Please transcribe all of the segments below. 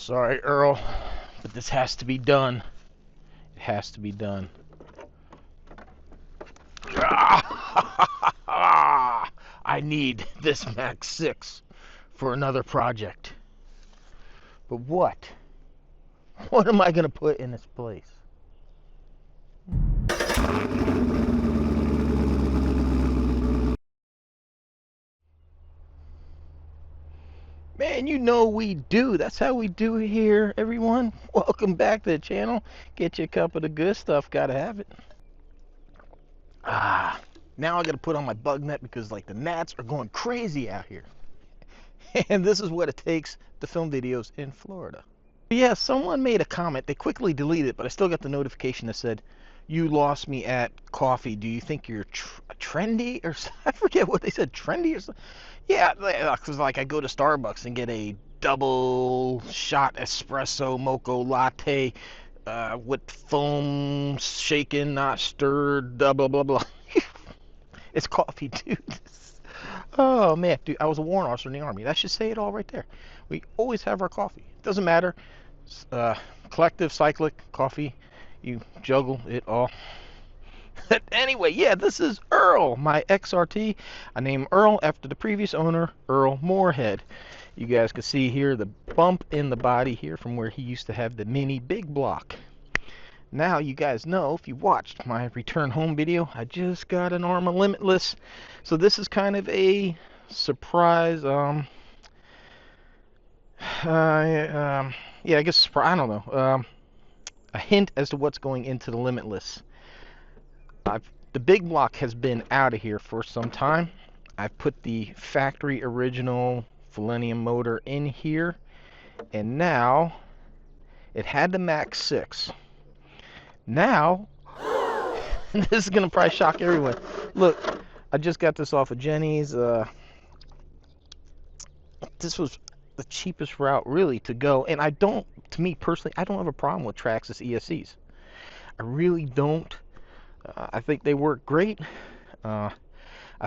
Sorry, Earl, but this has to be done. It has to be done. I need this Max 6 for another project. But what? What am I going to put in its place? Man, you know we do. That's how we do it here, everyone. Welcome back to the channel. Get you a cup of the good stuff. Gotta have it. Now I gotta put on my bug net because like the gnats are going crazy out here. And this is what it takes to film videos in Florida. Yeah, someone made a comment. They quickly deleted it, but I still got the notification that said, "You lost me at coffee. Do you think you're trendy?" Or I forget what they said, trendy or something. Yeah, because like I go to Starbucks and get a double shot espresso mocha latte with foam shaken, not stirred, blah blah blah blah. It's coffee, dude. Oh man, dude, I was a warrant officer in the Army. That should say it all right there. We always have our coffee. Doesn't matter. Collective, cyclic, coffee. You juggle it all. Anyway, yeah, this is Earl, my XRT. I named Earl after the previous owner, Earl Moorhead. You guys can see here the bump in the body here from where he used to have the mini big block. Now you guys know, if you watched my return home video, I just got an Arma Limitless. So this is kind of a surprise, yeah, I guess, I don't know, a hint as to what's going into the Limitless. The big block has been out of here for some time. I've put the factory original Selenium motor in here, and now it had the Max 6. Now, this is going to probably shock everyone. Look, I just got this off of Jenny's. This was the cheapest route, really, to go. And I don't, to me personally, I don't have a problem with Traxxas ESCs. I really don't. I think they work great. I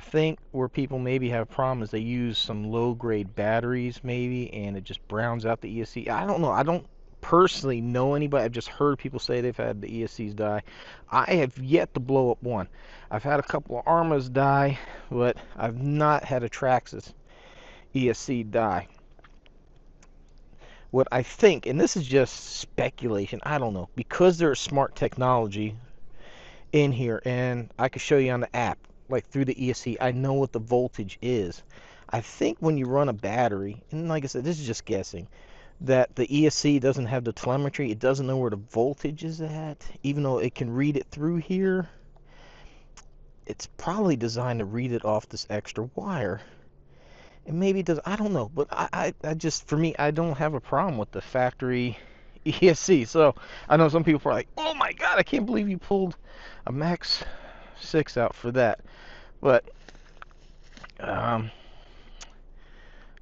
think where people maybe have a problem is they use some low-grade batteries, maybe, and it just browns out the ESC. I don't know. I don't personally know anybody. I've just heard people say they've had the ESCs die. I have yet to blow up one. I've had a couple of Armas die, but I've not had a Traxxas ESC die. What I think, and this is just speculation, I don't know, because there's smart technology in here, and I can show you on the app, like through the ESC, I know what the voltage is. I think when you run a battery, and like I said, this is just guessing, that the ESC doesn't have the telemetry. It doesn't know where the voltage is at, even though it can read it through here. It's probably designed to read it off this extra wire. And maybe it does, I don't know, but I just, for me, I don't have a problem with the factory ESC. So I know some people are like, oh my god, I can't believe you pulled a Max 6 out for that. But I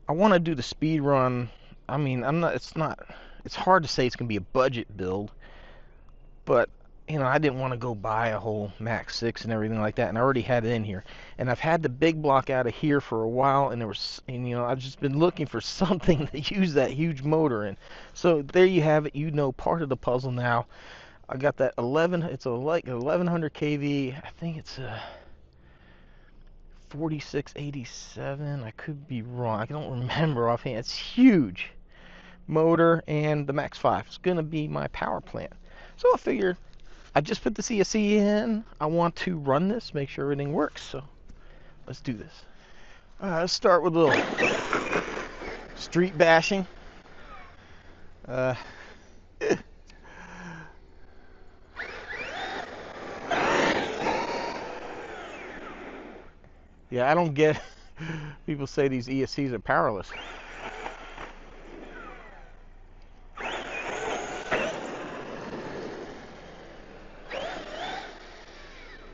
want to do the speed run. I mean, it's hard to say it's gonna be a budget build, but you know, I didn't want to go buy a whole Max 6 and everything like that, and I already had it in here. And I've had the big block out of here for a while, and you know, I've just been looking for something to use that huge motor in. So there you have it. You know part of the puzzle now. I got that 1100 kV. I think it's a 4687. I could be wrong. I don't remember offhand. It's huge motor, and the Max 5 is going to be my power plant. So I figured I just put the CSC in. I want to run this, make sure everything works. So let's do this. Let's start with a little street bashing. Yeah, I don't get people say these ESCs are powerless.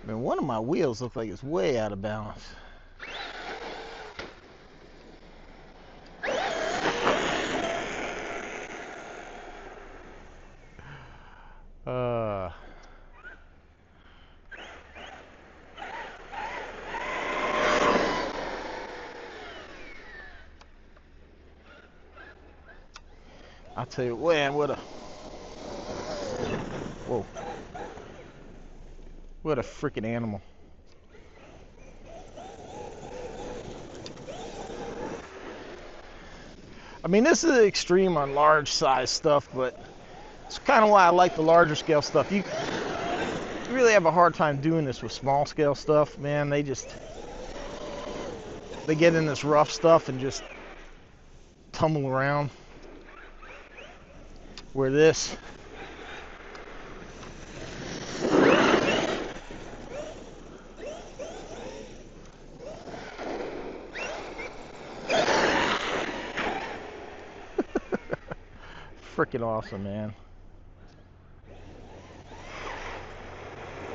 Man, one of my wheels looks like it's way out of balance. I'll tell you, man, whoa, what a freaking animal. I mean, this is extreme on large size stuff, but it's kind of why I like the larger scale stuff. You really have a hard time doing this with small scale stuff, man. They get in this rough stuff and just tumble around. Where this, freaking awesome, man.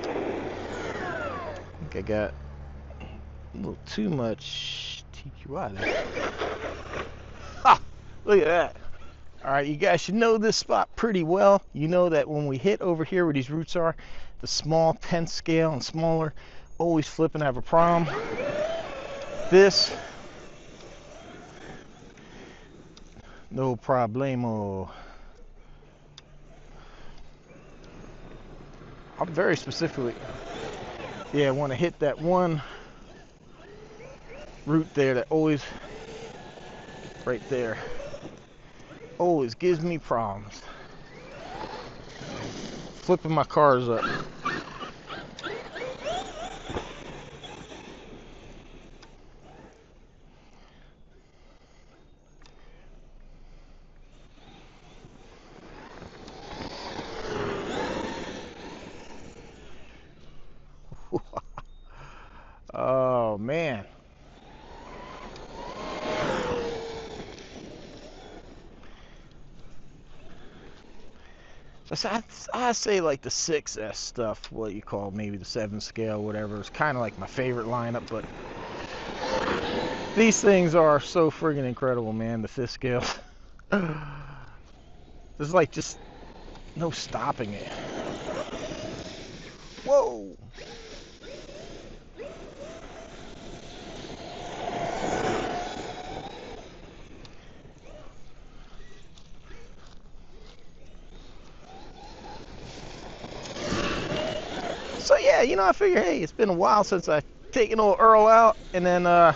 I think I got a little too much TQI there. Ah, look at that. All right, you guys should know this spot pretty well. You know that when we hit over here where these roots are, the small 10th scale and smaller, always flip and have a problem. This, no problemo. I'm very specifically, yeah, I want to hit that one root there that always, right there, always gives me problems. Flipping my cars up. Oh man. I say like the 6S stuff, what you call maybe the 7 scale, whatever, is kind of like my favorite lineup, but these things are so friggin' incredible, man, the 5th scale. There's like just no stopping it. Whoa! So yeah, you know, I figure, hey, it's been a while since I've taken old Earl out, and then I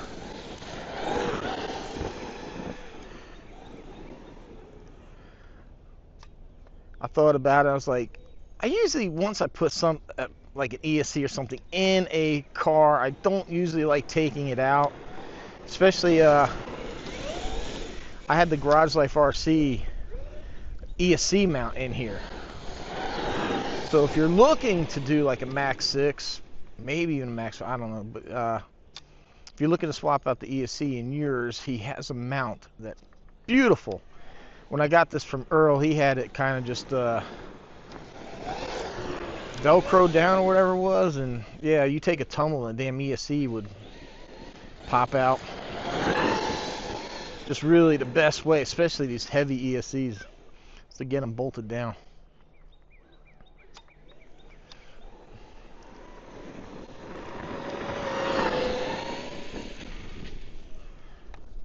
thought about it. I was like, I usually, once I put some like an ESC or something in a car, I don't usually like taking it out, especially I had the Garage Life RC ESC mount in here. So if you're looking to do like a Max 6, maybe even a Max 5, I don't know, but if you're looking to swap out the ESC in yours, he has a mount that beautiful. When I got this from Earl, he had it kind of just Velcro down or whatever it was, and yeah, you take a tumble and the damn ESC would pop out. Just really the best way, especially these heavy ESCs, is to get them bolted down.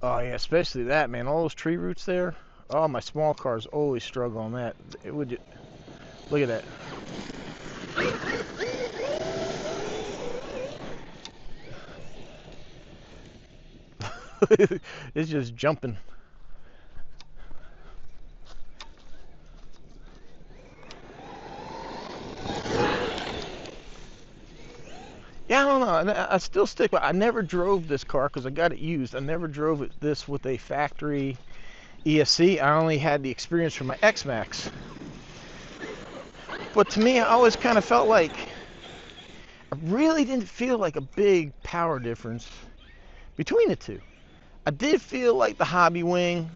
Oh yeah, especially that, man. All those tree roots there. Oh, my small cars always struggle on that. It would. Look at that. It's just jumping. Yeah, I don't know. I still stick with. I never drove this car because I got it used. I never drove this with a factory ESC. I only had the experience from my X-Max. But to me, I always kind of felt like I really didn't feel like a big power difference between the two. I did feel like the Hobby Wing,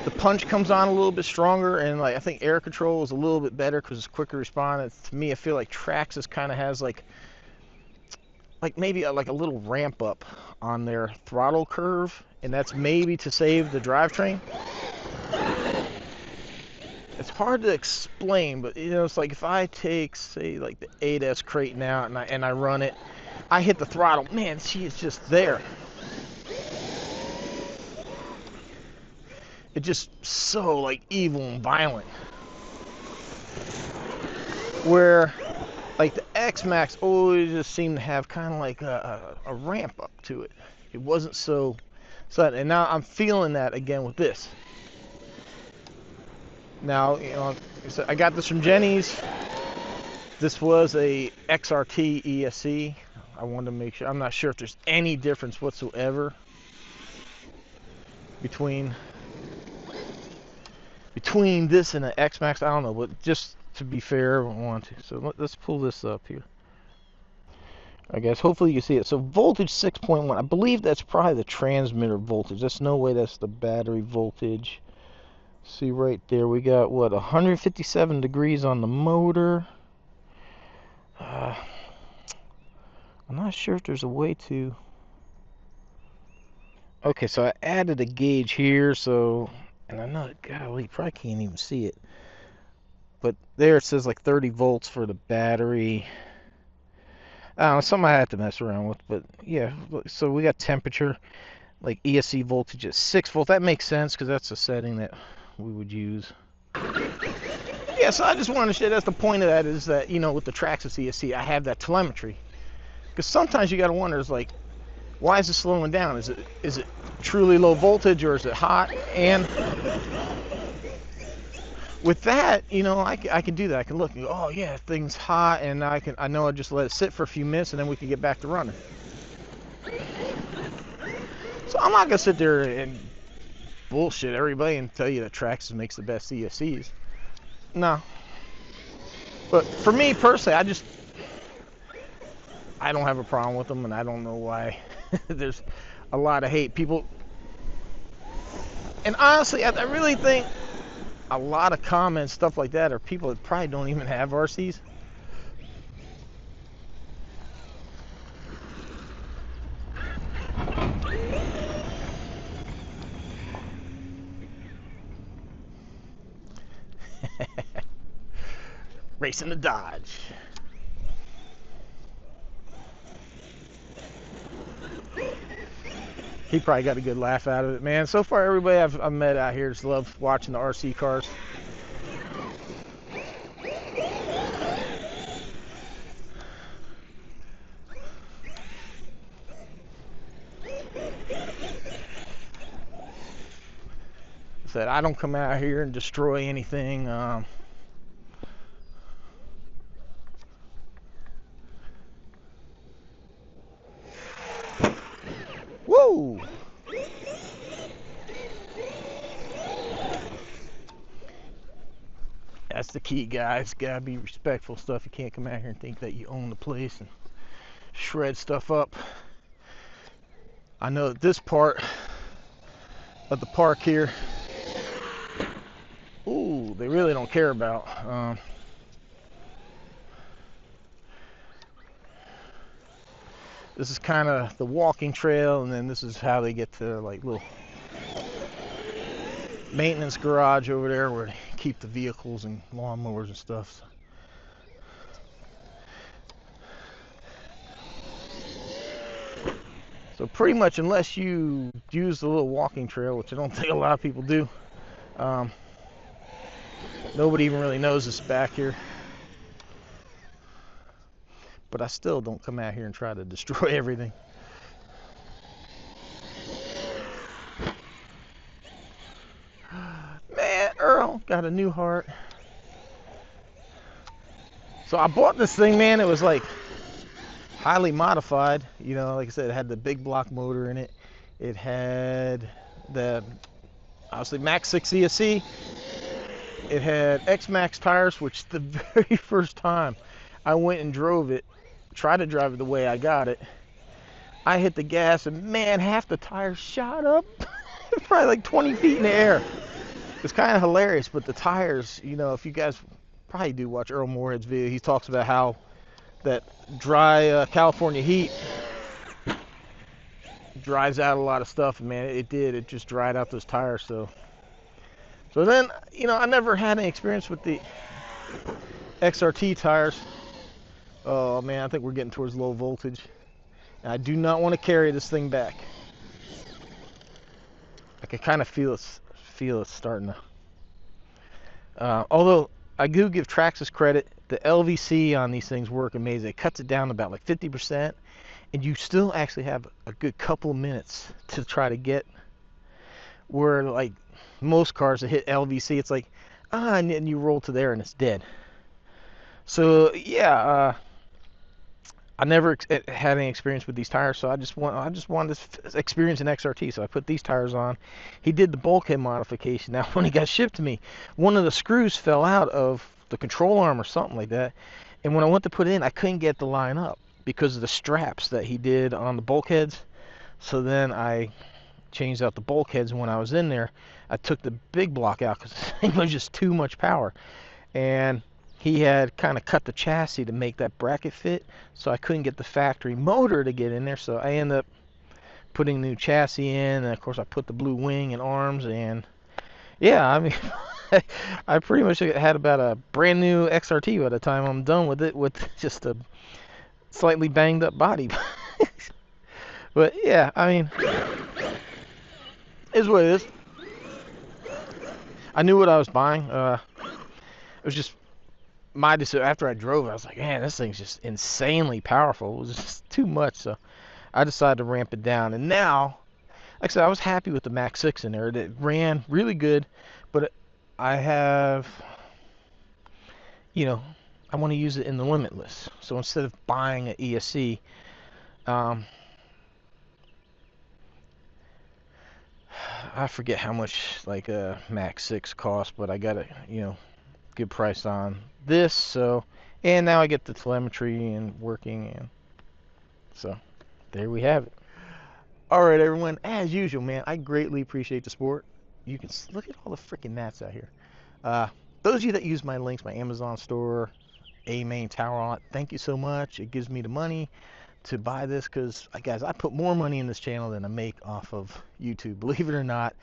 the punch comes on a little bit stronger, and like I think air control is a little bit better because it's quicker response. To me, I feel like Traxxas kind of has like maybe like a little ramp up on their throttle curve, and that's maybe to save the drivetrain. It's hard to explain, but you know, it's like if I take, say, like the 8S Creighton out and I run it, I hit the throttle, man, she is just there. it's just so like evil and violent. Where like the X-Max always just seemed to have kind of like a ramp up to it. It wasn't so sudden. And now I'm feeling that again with this. Now, you know, so I got this from Jenny's. This was a XRT ESC. I wanted to make sure. I'm not sure if there's any difference whatsoever between this and an X-Max. I don't know, but just to be fair, I want to. So let's pull this up here. I guess hopefully you can see it. So voltage 6.1. I believe that's probably the transmitter voltage. There's no way that's the battery voltage. See right there, we got what, 157 degrees on the motor. I'm not sure if there's a way to. Okay, so I added a gauge here, so, and I know, golly, you probably can't even see it. But there it says like 30 volts for the battery. I don't know, something I had to mess around with, but yeah, so we got temperature, like ESC voltage at 6 volt. That makes sense because that's a setting that we would use. Yeah, so I just wanted to share, that's the point of that, is that, you know, with the Traxxas ESC, I have that telemetry. Because sometimes you got to wonder, is like, why is it slowing down? Is it truly low voltage or is it hot? And with that, you know, I can do that. I can look and go, oh yeah, thing's hot, and I know I just let it sit for a few minutes and then we can get back to running. So I'm not gonna sit there and bullshit everybody and tell you that Traxxas makes the best ESCs. No. But for me personally, I don't have a problem with them, and I don't know why there's a lot of hate. People, and honestly, I really think a lot of comments, stuff like that, are people that probably don't even have RCs. Racing the Dodge. He probably got a good laugh out of it, man. So far, everybody I've met out here just love watching the RC cars. Said I don't come out here and destroy anything. Whoa! That's the key, guys. Gotta be respectful stuff. You can't come out here and think that you own the place and shred stuff up. I know that this part of the park here, ooh, they really don't care about. This is kind of the walking trail, and then this is how they get to their like little maintenance garage over there where they keep the vehicles and lawnmowers and stuff. So pretty much, unless you use the little walking trail, which I don't think a lot of people do, nobody even really knows this back here. But I still don't come out here and try to destroy everything. Man, Earl got a new heart. So I bought this thing, man. It was like highly modified. You know, like I said, it had the big block motor in it. It had the, obviously, Max 6 ESC. It had X-Max tires, which the very first time I went and drove it, tried to drive it the way I got it, I hit the gas and man, half the tires shot up. Probably like 20 feet in the air. It's kind of hilarious, but the tires, you know, if you guys probably do watch Earl Moorhead's video, he talks about how that dry California heat dries out a lot of stuff, and man, it did. It just dried out those tires. So then, you know, I never had any experience with the XRT tires. Oh man, I think we're getting towards low voltage. And I do not want to carry this thing back. I can kind of feel feel it's starting to. Although I do give Traxxas credit, the LVC on these things work amazing. It cuts it down to about like 50%, and you still actually have a good couple of minutes to try to get where, like, most cars that hit LVC, it's like, and then you roll to there and it's dead. So yeah, I never had any experience with these tires, so I just wanted to experience an XRT. So I put these tires on. He did the bulkhead modification. Now, when he got shipped to me, one of the screws fell out of the control arm or something like that, and when I went to put it in, I couldn't get the line up because of the straps that he did on the bulkheads. So then I changed out the bulkheads, and when I was in there, I took the big block out because it was just too much power, and he had kind of cut the chassis to make that bracket fit, so I couldn't get the factory motor to get in there. So I ended up putting new chassis in, and of course I put the blue wing and arms, and yeah, I mean, I pretty much had about a brand new XRT by the time I'm done with it, with just a slightly banged up body. But yeah, I mean, is what it is. I knew what I was buying. It was just my decision. After I drove it, I was like, man, this thing's just insanely powerful. It was just too much, so I decided to ramp it down. And now, like I said, I was happy with the Max 6 in there. It ran really good, but I have, you know, I want to use it in the Limitless. So instead of buying an ESC, I forget how much like a Max 6 costs, but I got a, you know, good price on this. So, and now I get the telemetry and working, and so there we have it. All right, everyone, as usual, man, I greatly appreciate the support. You can look at all the freaking gnats out here. Those of you that use my links, my Amazon store, main tower on it, thank you so much. It gives me the money to buy this, because guys, I put more money in this channel than I make off of YouTube, believe it or not.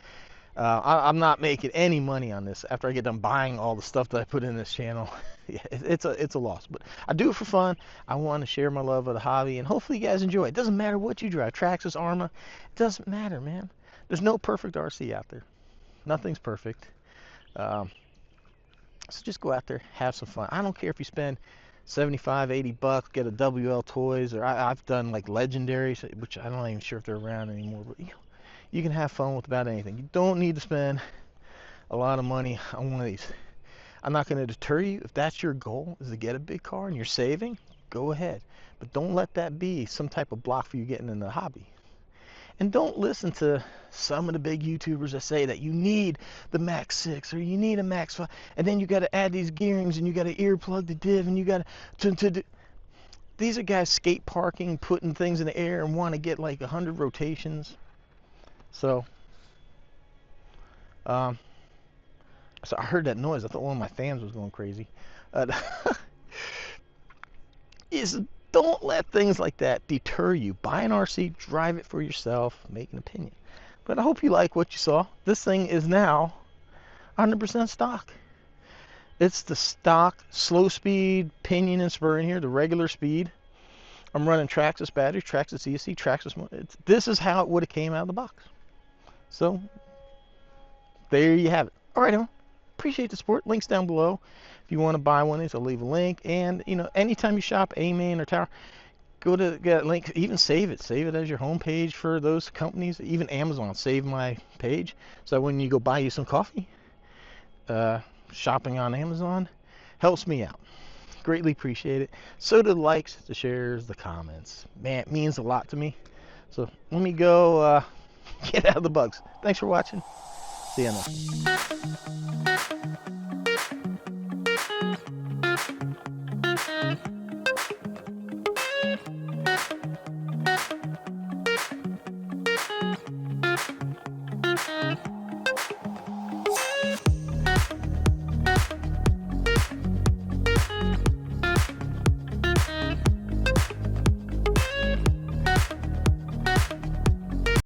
I'm not making any money on this after I get done buying all the stuff that I put in this channel. Yeah, it's a loss, but I do it for fun. I want to share my love of the hobby, and hopefully you guys enjoy it. It doesn't matter what you drive, Traxxas, Arma, it doesn't matter, man. There's no perfect RC out there. Nothing's perfect. So just go out there, have some fun. I don't care if you spend 75, 80 bucks, get a WL Toys, or I've done like Legendaries, which I'm not even sure if they're around anymore, but you can have fun with about anything. You don't need to spend a lot of money on one of these. I'm not going to deter you. If that's your goal, is to get a big car and you're saving, go ahead. But don't let that be some type of block for you getting in the hobby. And don't listen to some of the big YouTubers that say that you need the Max 6 or you need a Max 5, and then you got to add these gearings and you got to earplug the div and you got to do. These are guys skate parking, putting things in the air and want to get like 100 rotations. So I heard that noise. I thought one of my fans was going crazy. Don't let things like that deter you. Buy an RC, drive it for yourself, make an opinion. But I hope you like what you saw. This thing is now 100% stock. It's the stock slow speed pinion and spur in here, the regular speed. I'm running Traxxas batteries, Traxxas ESC, Traxxas. This is how it would have came out of the box. So there you have it. All right, everyone. Appreciate the support. Links down below. If you want to buy one of these, I'll leave a link. And you know, anytime you shop main or tower, go to that link. Even save it. Save it as your home page for those companies. Even Amazon, save my page. So when you go buy you some coffee, shopping on Amazon helps me out. Greatly appreciate it. So do the likes, the shares, the comments. Man, it means a lot to me. So let me go get out of the bugs. Thanks for watching. See you next.